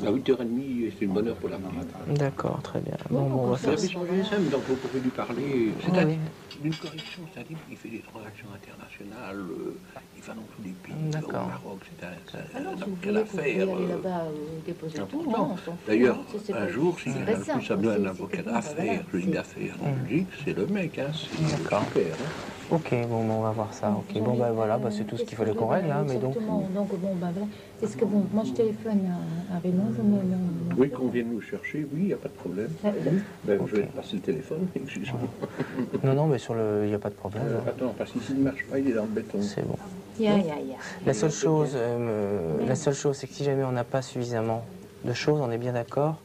À 8h30, c'est une bonne heure pour la petite. D'accord, très bien. Bon, on va Vous faire avez ça. son GSM, donc vous pouvez lui parler. C'est Oui. d'une correction, c'est-à-dire qu'il fait des transactions internationales, il va dans tous les pays, il va au D'accord. Maroc, c'est Ah non, si vous quelle voulez, vous pouvez affaire. aller là-bas déposer tout, important. hein, on s'en fout, D'ailleurs, hein. C'est un pas- jour, s'il c'est y pas a le ça, plus à quoi. besoin C'est- d'un c'est avocat que bon, d'affaires, voilà, joli c'est- d'affaires en Belgique, c'est le mec, hein, c'est D'accord. super. Hein. Ok, bon, on va voir ça. Ok, bon, ben voilà, c'est tout ce qu'il fallait qu'on règle, hein, mais donc... Exactement. Donc, bon, ben voilà. Est-ce que, bon, moi je téléphone à Raymond, vous me... Oui, qu'on vienne nous chercher, oui, il n'y a pas de problème. Ben, je vais te passer le téléphone, excuse-moi. Non, mais sur le... Il n'y a pas de problème. hein. Attends, parce qu'ici il ne marche pas, il est dans le béton. C'est bon. Ya. La seule chose, c'est que si jamais on n'a pas suffisamment de choses, on est bien d'accord,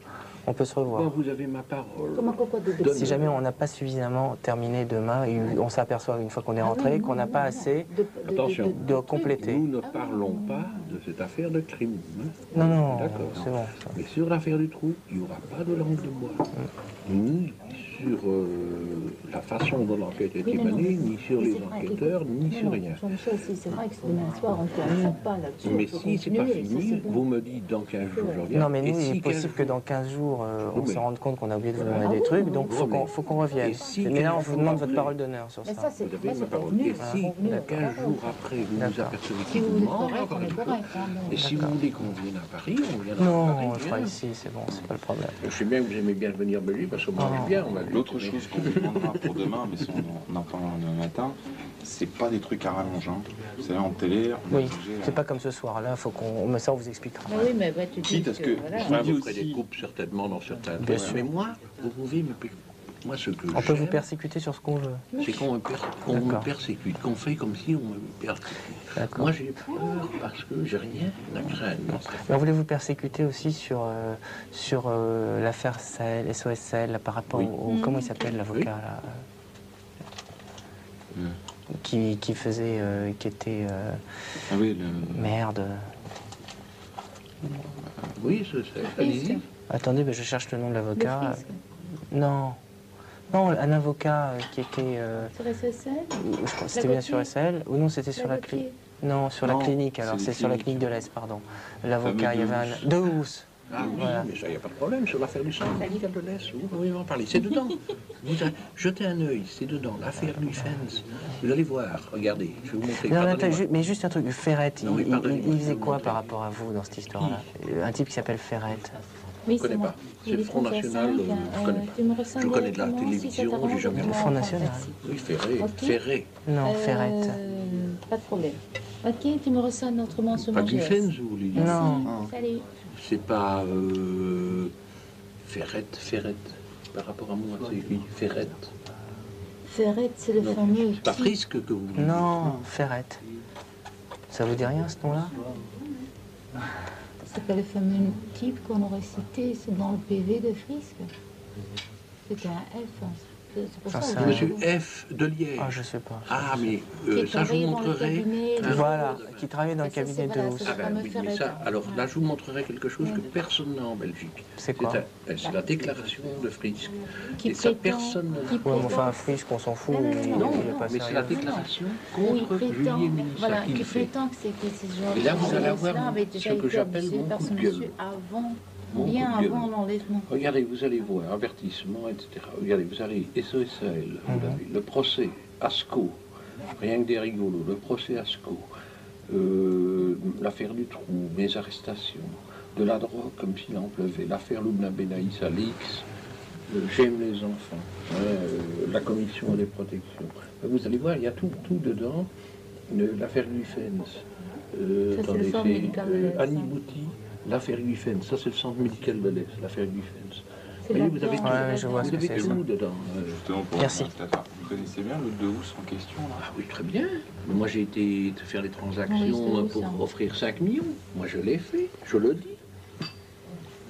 on peut se revoir. Bon, vous avez ma parole. Comment quoi de Si jamais on n'a pas suffisamment terminé demain, et on s'aperçoit une fois qu'on est rentré qu'on n'a pas assez Attention. de compléter. Nous ne parlons pas de cette affaire de crime. Hein. Non, D'accord. c'est bon. ça. Mais sur l'affaire du trou, il n'y aura pas de langue de bois. Ni sur la façon dont l'enquête est menée, ni sur les enquêteurs, ni sur rien. Jean-Michel, si c'est vrai que c'est demain soir, on ne termine pas là-dessus. Mais faut si c'est pas continuer, ça, fini, c'est bon. vous me dites dans 15 jours, je reviens. Non, mais Et nous, il si est possible 15 que dans 15 jours, on se mais- rende compte qu'on a oublié de vous Ah demander des oui, trucs, oui, donc oui, faut qu'on revienne. Et si Mais là, on 15 vous jours demande votre après- parole d'honneur sur Mais ça. ça, c'est Vous avez moi, ma c'est parole. convenu, Et c'est si convenu, 15 jours après, vous vous D'accord. apercevez Si qu'il vous vous voulez manque correct, encore on est une chose, correct. hein, bon. et si vous voulez qu'on vienne à Paris, on viendra à Non, Paris. on le fera bien. ici, c'est bon, c'est pas le problème. Je sais bien que vous aimez bien venir en Belgique parce qu'on mange bien. On a vu. L'autre chose qu'on vous demandera pour demain, mais ça on en parlera demain matin, c'est pas des trucs à rallonge. Hein. Vous savez, en télé, on est Oui, obligé, c'est pas comme ce soir, là, faut qu'on... Mais ça, on vous expliquera. Mais oui, mais bah, tu dis Quitte à ce que- voilà. je me dis Vous ferez aussi- des coupes certainement dans certains Bien cas. sûr. Mais moi, vous pouvez me... Moi, ce que On peut vous j'aime, persécuter sur ce qu'on veut. c'est qu'on me D'accord. persécute, qu'on fait comme si on me persécute. D'accord. Moi, j'ai peur parce que j'ai rien à craindre. Mais on voulait vous persécuter aussi sur l'affaire Sahel, SOS Sahel, là, par rapport Oui. au... Comment il s'appelle, l'avocat, là qui faisait... qui était... Ah oui, le... merde. Oui, c'est allez-y. Attendez, ben, je cherche le nom de Le l'avocat. fisc. Non. Non, un avocat qui était... Sur SSL je crois que c'était bien sur SL. Ou non, c'était sur la clinique. Non, sur la Non, clinique, alors c'est c'est les sur la cliniques. clinique de l'Est, pardon. L'avocat, il y avait un... De Housse. Ah oui, Voilà. mais ça, il n'y a pas de problème. Sur l'affaire du sang, médical de l'Est, vous pouvez m'en parler. C'est dedans. Vous jetez un œil, c'est dedans. L'affaire du Fens. Vous allez voir, regardez, je vais vous montrer. Non, mais, Pardonnez-moi. mais juste un truc, Ferret, Non, oui, pardonnez-moi, il je faisait vais quoi vous par montrer. rapport à vous dans cette histoire-là Un type qui s'appelle Ferret. Oui, Je connais moi. pas. C'est Il le est Front très National, simple, je connais pas. tu me ressembles Je connais de la directement, si ça télévision, t'arrange, j'ai jamais tu vu. m'envoies Front un National. taxi. Oui, Ferré. Ok. Ferré. Non, Ferret. Pas de problème. Ok, tu me ressonnes autrement sur Pas mon du GS. Fens, vous voulez dire. Non. Salut. C'est pas Ferret. Par rapport à moi, c'est lui, Ferret. Ferret, c'est le Non, fameux. c'est pas type. Frisque que vous voulez dire. Non, Ferret. Ça vous dit rien, ce nom-là C'est pas le fameux type qu'on aurait cité, c'est dans le PV de Frisk. C'était un F. C'est pour J'en ça. sais que rien. Monsieur F. Delière. Ah, je sais pas. Ah, mais Qui ça, je vous travaillait dans le montrerai. cabinet de- Voilà, qui travaillait dans le Et ça, c'est cabinet de voilà, Housse. c'est Ah ben fameux oui, mais Ferret. ça, alors là, je vous montrerai quelque chose que personne n'a en Belgique. C'est quoi C'est la déclaration de Frisk. Qui Et ça, prétend- personne ne qui l'a. Ouais, mais prétend- enfin, Frisk, on s'en fout, Non, non, il non, il non, est pas Mais c'est la sérieux. déclaration Oui, contre prétend, Julie Mélissa voilà, qu'il qui fait. prétend que ces gens Et là, vous allez avoir avait déjà ce que été j'appelle abusé mon par coup ce de gueule. monsieur avant, Mon bien coup de gueule. avant l'enlèvement. Regardez, vous allez voir, avertissement, etc. Regardez, vous allez SOSL, vous l'avez, le procès ASCO, rien que des rigolos, le procès ASCO, l'affaire du trou, mes arrestations, de la drogue comme s'il en pleuvait, l'affaire Loubna Benaïs à l'X, j'aime les enfants, la commission des protections. Vous allez voir, il y a tout dedans, l'affaire Guifens, Ça, c'est le centre médical de l'Est, Annie hein. Bouty, l'affaire Guifens, ça c'est le centre médical de l'Est, l'affaire Guifens. C'est Vous voyez, vous avez là-dedans, tout, Ouais, je vois ce vous que avez c'est, ça. tout dedans. Justement, pour Merci. vous connaissez bien le de Housse en question là Ah oui, très bien. Mais moi, j'ai été faire les Oui, transactions c'est ça. pour offrir 5 millions. Moi, je l'ai fait, je le dis.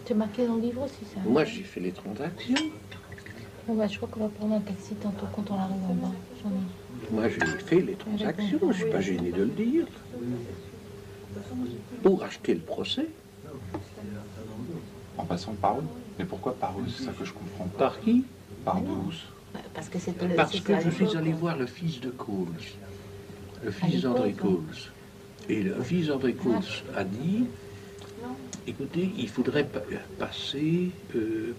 Tu as marqué dans le livre aussi ça. Moi, j'ai fait les transactions. Bon, bah, je crois qu'on va prendre un taxi tantôt quand on arrive en bas. Moi, j'ai fait les transactions. Je ne suis pas gêné de le dire. Pour acheter le procès. en passant par où? Mais pourquoi par où? C'est ça que je comprends pas. Par qui? Par de Housse. Parce que c'était le. Parce c'était que à je suis l'époque. allé voir le fils de Coles, le À fils d'André l'époque, Coles. Et le fils d'André Coles a dit Écoutez, il faudrait passer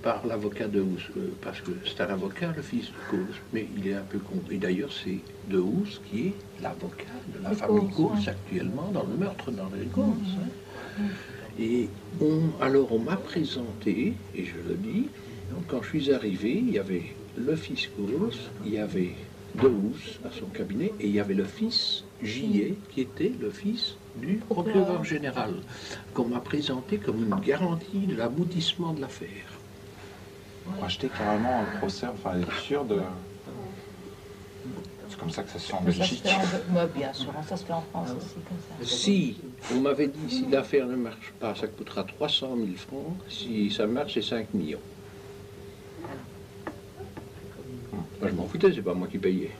par l'avocat de Housse, parce que c'est un avocat, le fils de Cause, mais il est un peu con. Et d'ailleurs, c'est de Housse qui est l'avocat de la famille Cause actuellement dans le meurtre dans les Cause. Et alors on m'a présenté, et je le dis, quand je suis arrivé, il y avait le fils Cause, il y avait de Housse à son cabinet, et il y avait le fils Gillet, qui était le fils du procureur général, qu'on m'a présenté comme une garantie de l'aboutissement de l'affaire. Pour acheter carrément un procès, enfin être sûr de... C'est comme ça que ça se fait en Belgique. Bien sûr, ça se fait en France aussi comme ça. Si, on m'avait dit, si l'affaire ne marche pas, ça coûtera 300 000 francs, si ça marche, c'est 5 millions. Moi, je m'en foutais, c'est pas moi qui payais.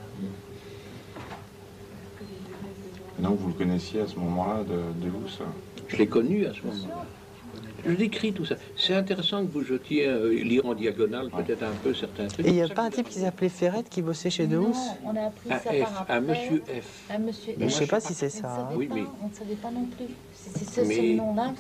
Donc vous le connaissiez à ce moment-là de Housse? Je l'ai connu à ce moment-là. Je décris tout ça. C'est intéressant que vous jetiez lire en diagonale peut-être un peu certains trucs. Et il n'y a pas un type qui s'appelait Ferrette qui bossait chez De Housse? Non, on a appris Un ça F, par après. un monsieur F. Un monsieur Mais je F. sais pas si c'est ça. hein. Oui, mais- On ne savait pas non plus. C'est ce Mais- nom-là.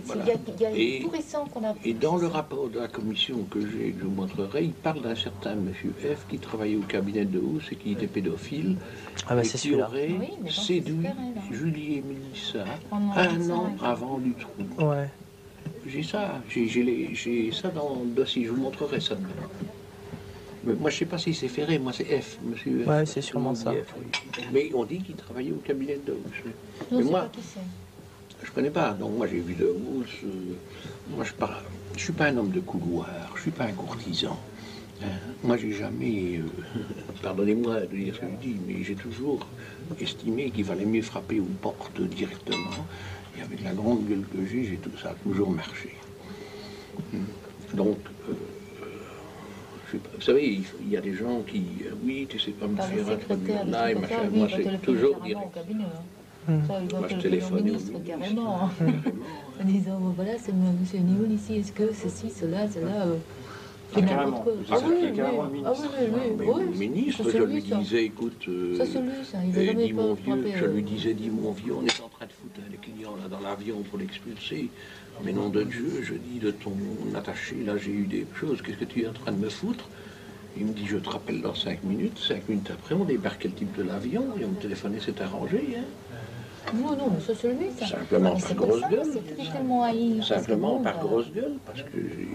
Voilà. Il y a Et- tout récent qu'on a. Et dans le rapport de la commission que j'ai, que je vous montrerai, il parle d'un certain monsieur F qui travaillait au cabinet de Housse et qui était pédophile. Ah bah et c'est qui celui-là. aurait Oui, mais donc, séduit c'est pareil, là. Julie et Mélissa Pendant un 25 an ans. avant du trou. Ouais. J'ai ça, j'ai ça dans le dossier, je vous montrerai ça demain. Mais moi, je ne sais pas si c'est Ferré, moi c'est F, monsieur F. Ouais, c'est sûrement On dit ça. F, oui. Mais on dit qu'il travaillait au cabinet de Housse. Non, Mais c'est moi, pas qui c'est. je ne connais pas, donc moi j'ai vu de Housse. Moi, je ne suis pas un homme de couloir, je ne suis pas un courtisan. Hein. Moi, j'ai jamais, pardonnez-moi de dire ce que je dis, mais j'ai toujours estimé qu'il valait mieux frapper aux portes directement. Et avec la grande gueule que j'ai ça a toujours marché. Donc, je sais pas, vous savez, il y a des gens qui, oui, tu sais pas me Par le faire un secrétaire, là et le machin. secrétaire, lui, Moi, il va c'est téléphoner toujours carrément direct. au cabinet. Ça, il va Moi, je téléphoner au téléphone au ministre ministre, carrément. carrément. En disant, voilà, c'est monsieur Nioul ici, est-ce que ceci, cela, cela. Ah, carrément. Ah oui, oui, Carrément le oui. ministre. Ah oui, oui, Mais oui. le ministre, Ça, c'est je lui, lui ça. disais, écoute, Ça, c'est lui, ça. Il va jamais dis mon pas vieux, frapper. je lui disais, dis mon vieux, on est en train de foutre les clients là dans l'avion pour l'expulser. Mais nom de Dieu, je dis de ton attaché, là j'ai eu des choses, qu'est-ce que tu es en train de me foutre? Il me dit, je te rappelle dans 5 minutes. 5 minutes après, on débarquait le type de l'avion et on me téléphonait, c'est arrangé. Hein. Non, non, mais ça, c'est lui, ça. Simplement Mais par c'est comme grosse ça, gueule. c'est tellement haï. parce que Simplement bon, par bah, grosse gueule, parce que j'ai...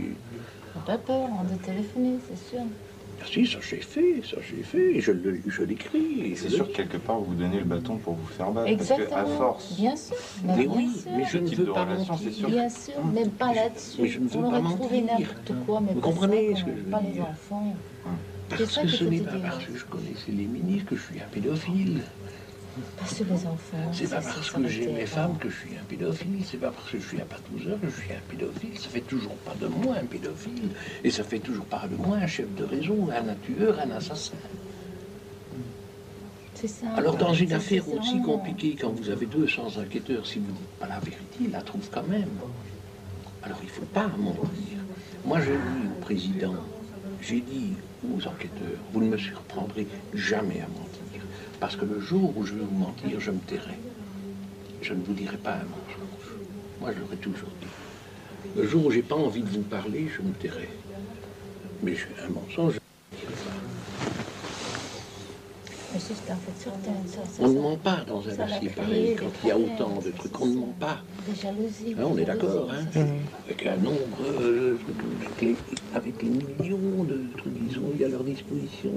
T'as pas peur hein, de téléphoner, c'est sûr. Si, ça j'ai fait, et je l'écris. et C'est je sûr le que quelque part vous donnez le bâton pour vous faire battre. Exactement. Parce qu'à force, Bien sûr. Mais Mais bien oui, sûr. mais je ne type veux de pas relation, mentir. c'est sûr. Bien sûr, même pas là-dessus. Mais je ne veux On pas aurait trouvé mentir. n'importe quoi, mais Vous pas comprenez ça, ce que je veux pas dire. les enfants. Parce C'est ça que qu'il ce faut n'est te pas dire. parce que je connaissais les ministres que je suis un pédophile. Pas sur les enfants. C'est pas ça, parce ça que aurait j'aime été les avant. femmes que je suis un pédophile. C'est pas parce que je suis un patouseur que je suis un pédophile. Ça fait toujours pas de moi un pédophile. Et ça fait toujours pas de moi un chef de réseau, un tueur, un assassin. C'est ça. Alors dans une C'est- affaire c'est aussi vraiment- compliquée, quand vous avez 200 enquêteurs, si vous ne dites pas la vérité, ils la trouvent quand même. Alors il ne faut pas mentir. Moi je dis au président, j'ai dit aux enquêteurs, vous ne me surprendrez jamais à mentir. Parce que le jour où je vais vous mentir, je me tairai. Je ne vous dirai pas un mensonge. Moi je l'aurais toujours dit. Le jour où j'ai pas envie de vous parler, je me tairai. Mais un mensonge, je ne dirai pas. Mais c'est en fait certain, ça. On ne ment pas dans un Ça dossier l'a créé, pareil, des quand il y a problèmes, autant de trucs, on ne ment pas. Des jalousies. Hein, on des est d'accord, jalousies, hein. ça, Avec un nombre, avec les millions de trucs qu'ils ont eu à leur disposition,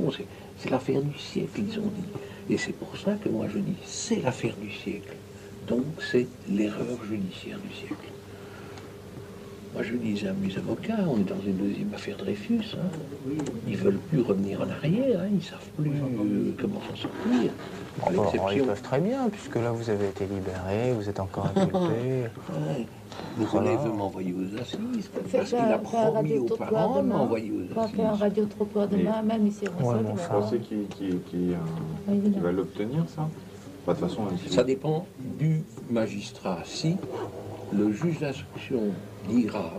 c'est l'affaire du siècle, ils ont dit. Et c'est pour ça que moi je dis, c'est l'affaire du siècle. Donc c'est l'erreur judiciaire du siècle. Moi je disais à mes avocats, on est dans une deuxième affaire Dreyfus, hein. Ils ne veulent plus revenir en arrière, hein. Ils ne savent plus comment s'en sortir. À Enfin, ils l'exception. peuvent très bien, puisque là vous avez été libéré, vous êtes encore inculpé. Ouais. Le Voilà. relais veut m'envoyer aux assises, Fais parce qu'il pas- a fais un promis aux radiotrottoir parents de demain. m'envoyer aux On va faire un assises. radiotrottoir demain, même ici au Ouais, Rosal, mais on va enfin, vous voir. pensez qu'il va l'obtenir, ça? Pas de toute façon, même si Ça dépend du magistrat. Si le juge d'instruction dira